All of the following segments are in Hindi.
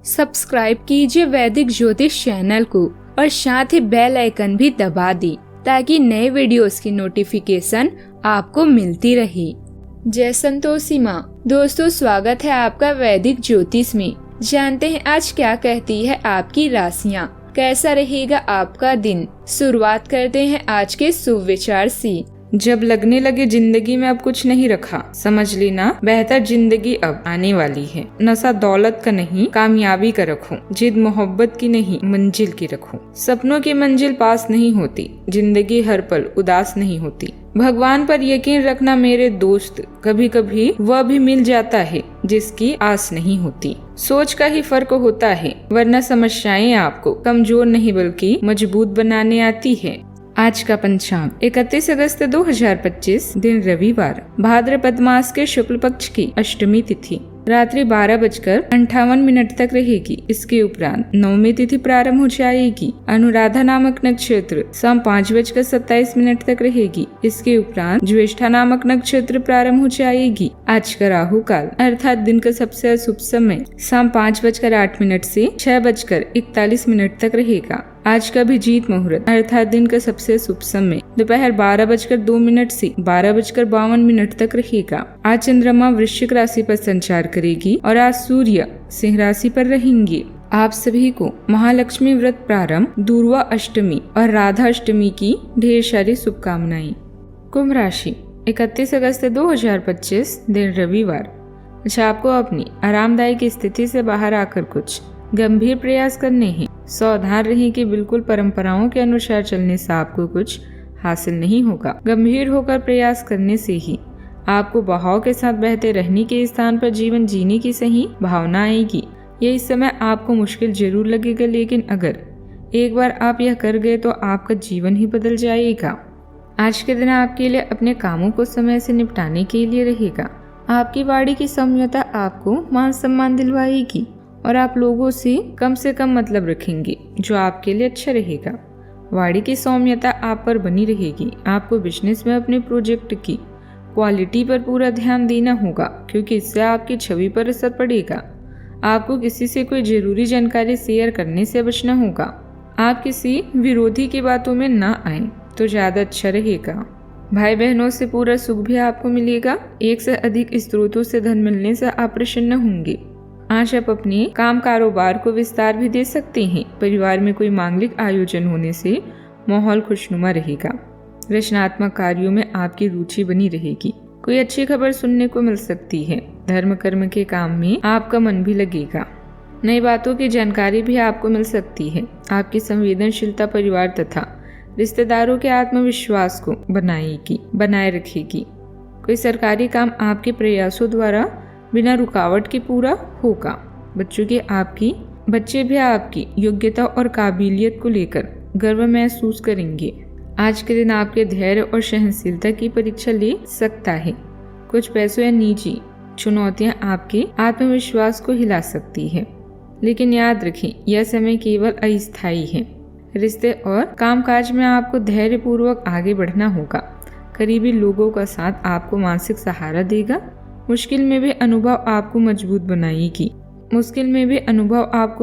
सब्सक्राइब कीजिए वैदिक ज्योतिष चैनल को और साथ ही बेल आइकन भी दबा दी ताकि नए वीडियोस की नोटिफिकेशन आपको मिलती रहे। जय संतोषी माँ। दोस्तों, स्वागत है आपका वैदिक ज्योतिष में। जानते हैं आज क्या कहती है आपकी राशियाँ, कैसा रहेगा आपका दिन। शुरुआत करते हैं आज के शुभ विचार से। जब लगने लगे जिंदगी में अब कुछ नहीं रखा, समझ लेना बेहतर जिंदगी अब आने वाली है। नशा दौलत का नहीं, कामयाबी का रखो। जिद मोहब्बत की नहीं, मंजिल की रखो। सपनों की मंजिल पास नहीं होती, जिंदगी हर पल उदास नहीं होती। भगवान पर यकीन रखना मेरे दोस्त, कभी कभी वह भी मिल जाता है जिसकी आस नहीं होती। सोच का ही फर्क होता है, वरना समस्याएं आपको कमजोर नहीं बल्कि मजबूत बनाने आती है। आज का पंचांग 31 अगस्त 2025, दिन रविवार, भाद्रपद मास के शुक्ल पक्ष की अष्टमी तिथि रात्रि 12:58 तक रहेगी। इसके उपरांत नवमी तिथि प्रारंभ हो जाएगी। अनुराधा नामक नक्षत्र शाम 5:27 तक रहेगी। इसके उपरांत ज्येष्ठा नामक नक्षत्र प्रारंभ हो जाएगी। आज का राहु काल अर्थात दिन का सबसे अशुभ समय शाम 5:08 से 6:41 तक रहेगा। आज का अभिजीत मुहूर्त अर्थात दिन का सबसे शुभ समय दोपहर 12:02 से 12:52 तक रहेगा। आज चंद्रमा वृश्चिक राशि पर संचार करेगी और आज सूर्य सिंह राशि पर रहेंगे। आप सभी को महालक्ष्मी व्रत प्रारंभ, दूर्वा अष्टमी और राधा अष्टमी की ढेर सारी शुभकामनाएं। कुंभ राशि 31 अगस्त 2025, दिन रविवार। अच्छा, आपको अपनी आरामदायक स्थिति से बाहर आकर कुछ गंभीर प्रयास करने हैं। सावधान रहें कि बिल्कुल परंपराओं के अनुसार चलने से आपको कुछ हासिल नहीं होगा। गंभीर होकर प्रयास करने से ही आपको बहाव के साथ बहते रहने के स्थान पर जीवन जीने की सही भावना आएगी। ये इस समय आपको मुश्किल जरूर लगेगा, लेकिन अगर एक बार आप यह कर गए तो आपका जीवन ही बदल जाएगा। आज के दिन आपके लिए अपने कामों को समय से निपटाने के लिए रहेगा। आपकी वाणी की सौम्यता आपको मान सम्मान दिलवाएगी और आप लोगों से कम मतलब रखेंगे, जो आपके लिए अच्छा रहेगा। वाणी की सौम्यता आप पर बनी रहेगी। आपको बिजनेस में अपने प्रोजेक्ट की क्वालिटी पर पूरा ध्यान देना होगा, क्योंकि इससे आपकी छवि पर असर पड़ेगा। आपको किसी से कोई जरूरी जानकारी शेयर करने से बचना होगा। आप किसी विरोधी की बातों में ना आए तो ज्यादा अच्छा रहेगा। भाई बहनों से पूरा सुख भी आपको मिलेगा। एक से अधिक स्रोतों से धन मिलने से आप प्रसन्न होंगे। आज आप अपने काम कारोबार को विस्तार भी दे सकते हैं। परिवार में कोई मांगलिक आयोजन होने से माहौल खुशनुमा रहेगा। रचनात्मक कार्यों में आपकी रुचि बनी रहेगी। कोई अच्छी खबर सुनने को मिल सकती है। धर्म कर्म के काम में आपका मन भी लगेगा। नई बातों की जानकारी भी आपको मिल सकती है। आपकी संवेदनशीलता परिवार तथा रिश्तेदारों के आत्मविश्वास को बनाए रखेगी। कोई सरकारी काम आपके प्रयासों द्वारा बिना रुकावट के पूरा होगा। बच्चे भी आपकी योग्यता और काबिलियत को लेकर गर्व महसूस करेंगे। आज के दिन आपके धैर्य और सहनशीलता की परीक्षा ले सकता है। कुछ पैसों या निजी चुनौतियां आपके आत्मविश्वास को हिला सकती है, लेकिन याद रखें यह समय केवल अस्थायी है। रिश्ते और कामकाज में आपको धैर्य पूर्वक आगे बढ़ना होगा। करीबी लोगों का साथ आपको मानसिक सहारा देगा। मुश्किल में भी अनुभव आपको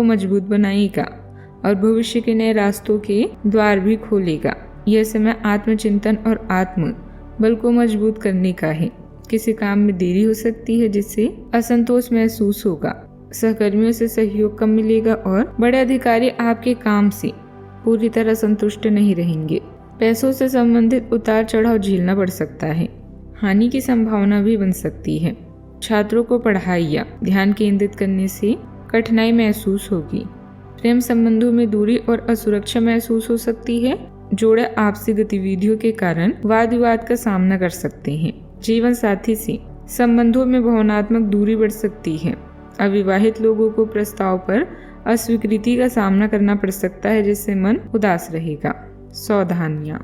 मजबूत बनाएगा और भविष्य के नए रास्तों के द्वार भी खोलेगा। यह समय आत्मचिंतन और आत्म बल को मजबूत करने का है। किसी काम में देरी हो सकती है जिससे असंतोष महसूस होगा। सहकर्मियों से सहयोग कम मिलेगा और बड़े अधिकारी आपके काम से पूरी तरह संतुष्ट नहीं रहेंगे। पैसों से संबंधित उतार चढ़ाव झेलना पड़ सकता है। हानि की संभावना भी बन सकती है। छात्रों को पढ़ाई या ध्यान केंद्रित करने से कठिनाई महसूस होगी। प्रेम संबंधों में दूरी और असुरक्षा महसूस हो सकती है। जोड़े आपसी गतिविधियों के कारण वाद विवाद का सामना कर सकते हैं। जीवन साथी से संबंधों में भावनात्मक दूरी बढ़ सकती है। अविवाहित लोगों को प्रस्ताव पर अस्वीकृति का सामना करना पड़ सकता है, जिससे मन उदास रहेगा। सावधानियां,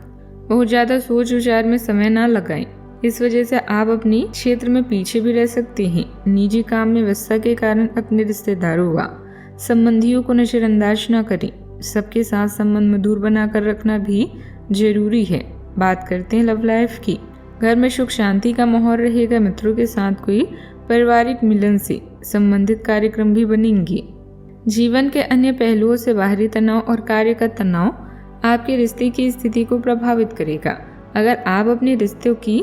बहुत ज्यादा सोच विचार में समय न लगाएं। इस वजह से आप अपने क्षेत्र में पीछे भी रह सकते हैं। निजी काम में व्यस्तता के कारण अपने रिश्तेदारों व संबंधियों को नजरअंदाज न करें। सबके साथ संबंध मधुर बनाकर रखना भी जरूरी है। बात करते हैं लव लाइफ की। घर में सुख शांति का माहौल रहेगा। मित्रों के साथ कोई पारिवारिक मिलन से संबंधित कार्यक्रम भी बनेंगे। जीवन के अन्य पहलुओं से बाहरी तनाव और कार्य का तनाव आपके रिश्ते की स्थिति को प्रभावित करेगा। अगर आप अपने रिश्तों की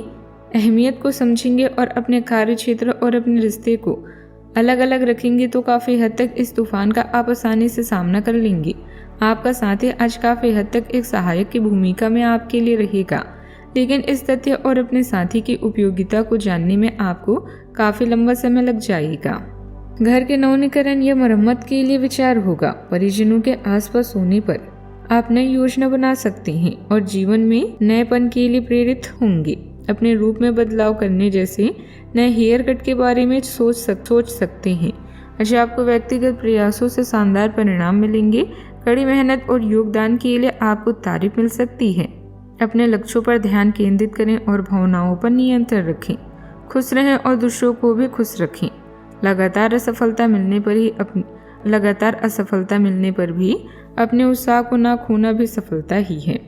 अहमियत को समझेंगे और अपने कार्य क्षेत्र और अपने रिश्ते को अलग अलग रखेंगे तो काफ़ी हद तक इस तूफान का आप आसानी से सामना कर लेंगे। आपका साथी आज काफ़ी हद तक एक सहायक की भूमिका में आपके लिए रहेगा, लेकिन इस तथ्य और अपने साथी की उपयोगिता को जानने में आपको काफ़ी लंबा समय लग जाएगा। घर के नवीनीकरण या मरम्मत के लिए विचार होगा। परिजनों के आसपास होने पर आप नई योजना बना सकते हैं और जीवन में नएपन के लिए प्रेरित होंगे। अपने रूप में बदलाव करने जैसे नए हेयर कट के बारे में सोच सकते हैं। अच्छा, आपको व्यक्तिगत प्रयासों से शानदार परिणाम मिलेंगे। कड़ी मेहनत और योगदान के लिए आपको तारीफ मिल सकती है। अपने लक्ष्यों पर ध्यान केंद्रित करें और भावनाओं पर नियंत्रण रखें। खुश रहें और दूसरों को भी खुश रखें। लगातार असफलता मिलने पर भी अपने उत्साह को ना खोना भी सफलता ही है।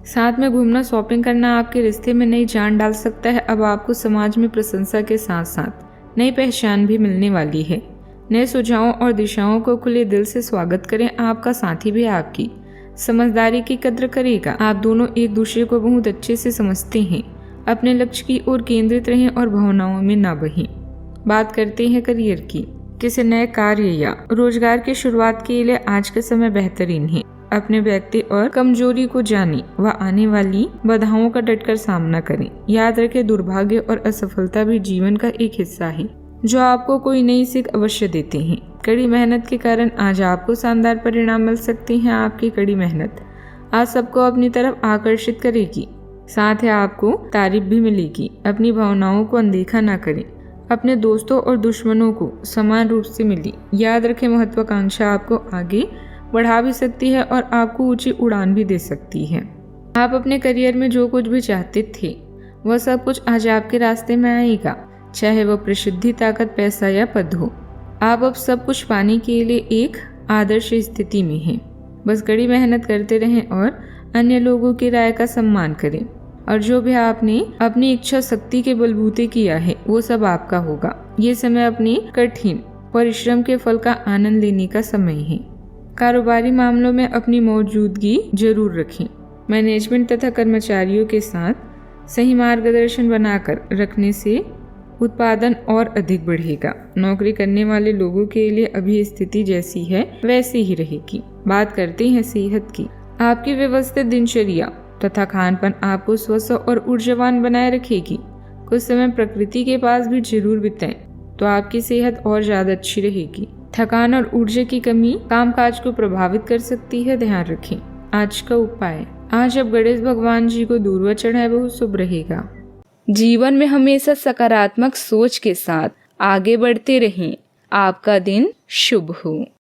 साथ में घूमना, शॉपिंग करना आपके रिश्ते में नई जान डाल सकता है। अब आपको समाज में प्रशंसा के साथ साथ नई पहचान भी मिलने वाली है। नए सुझावों और दिशाओं को खुले दिल से स्वागत करें। आपका साथी भी आपकी समझदारी की कद्र करेगा। आप दोनों एक दूसरे को बहुत अच्छे से समझते हैं। अपने लक्ष्य की ओर केंद्रित रहें और भावनाओं में ना बहें। बात करते हैं करियर की। किसी नए कार्य या रोजगार की शुरुआत के लिए आज का समय बेहतरीन है। अपने व्यक्ति और कमजोरी को जानें व आने वाली बाधाओं का डटकर सामना करें। याद रखें, दुर्भाग्य और असफलता भी जीवन का एक हिस्सा है जो आपको कोई नई सीख अवश्य देते हैं। कड़ी मेहनत के कारण आज आपको शानदार परिणाम मिल सकते हैं। आपकी कड़ी मेहनत आज सबको अपनी तरफ आकर्षित करेगी, साथ ही आपको तारीफ भी मिलेगी। अपनी भावनाओं को अनदेखा ना करें। अपने दोस्तों और दुश्मनों को समान रूप से मिली। याद रखें, महत्वाकांक्षा आपको आगे बढ़ा भी सकती है और आपको ऊंची उड़ान भी दे सकती है। आप अपने करियर में जो कुछ भी चाहते थे वह सब कुछ आज आपके रास्ते में आएगा, चाहे वह प्रसिद्धि, ताकत, पैसा या पद हो। आप अब सब कुछ पाने के लिए एक आदर्श स्थिति में हैं। बस कड़ी मेहनत करते रहें और अन्य लोगों की राय का सम्मान करें। और जो भी आपने अपनी इच्छा शक्ति के बलबूते किया है वो सब आपका होगा। ये समय अपने कठिन परिश्रम के फल का आनंद लेने का समय है। कारोबारी मामलों में अपनी मौजूदगी जरूर रखें। मैनेजमेंट तथा कर्मचारियों के साथ सही मार्गदर्शन बनाकर रखने से उत्पादन और अधिक बढ़ेगा। नौकरी करने वाले लोगों के लिए अभी स्थिति जैसी है वैसी ही रहेगी। बात करते हैं सेहत की। आपकी व्यवस्थित दिनचर्या तथा खानपान आपको स्वस्थ और ऊर्जावान बनाए रखेगी। कुछ समय प्रकृति के पास भी जरूर बिताएं तो आपकी सेहत और ज्यादा अच्छी रहेगी। थकान और ऊर्जा की कमी कामकाज को प्रभावित कर सकती है, ध्यान रखें। आज का उपाय, आज आप गणेश भगवान जी को दूर्वा चढ़ाए, बहुत शुभ रहेगा। जीवन में हमेशा सकारात्मक सोच के साथ आगे बढ़ते रहें। आपका दिन शुभ हो।